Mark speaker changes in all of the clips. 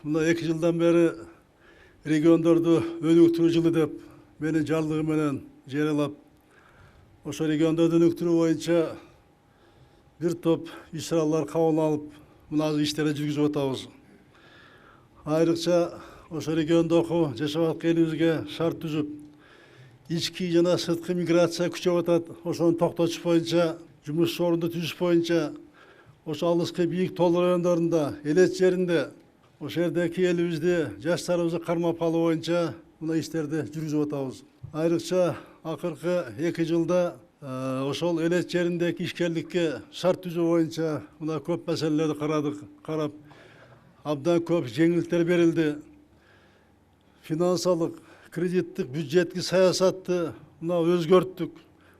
Speaker 1: мына 2 жылдан бeri региондорду өнүктүрүү жылы деп менин жарлыгым менен жарыялап, ошо региондорду өнүктүрүү боюнча бир топ иш-чаралар кабыл алып, мына иштерди жүргүзүп атабыз. Айрыкча ошо региондогу жашап аткан элибизге шарт түзүп, ички жана сырткы миграция күчөп атат. Ошону токтотуш боюнча, жумуш орунду түзүш боюнча, ошо алыскы бийик тол райондорунда, элет жеринде, ошол жердеги элибизди, жаштарыбызды кармап калуу боюнча мына иштерди жүргүзүп атабыз. Айрыкча акыркы 2 жылда ошол элет жериндеги ишкерликке шарт түзүү боюнча мына көп маселелерди карап, абдан көп жеңилдиктер берилди. Финансалык, кредиттик, бюджеттик саясатты мына өзгөрттүк.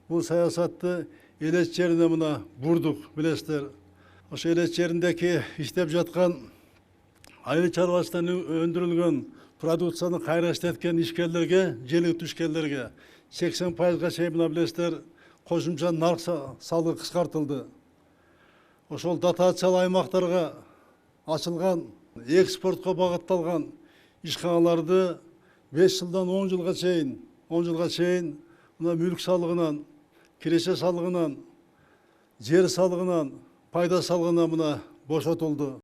Speaker 1: Бул саясатты элет жерине мына бурдук, билесиздер. Ошо элет жериндеги иштеп жаткан айыл чарбачылыктан өндүрүлгөн продукцияны кайра иштеткен ишкерлерге, желиктүү ишкерлерге 80%га чейин мына билесиздер, кошумча нарк салыгы кыскартылды. Ошол дотациялуу аймактарга ачылган, экспортко багытталган ишканаларды 5 жылдан 10 жылга чейин мына мүлк салыгынан, киреше салыгынан, жер салыгынан, пайда салыгынан мына бошотулду.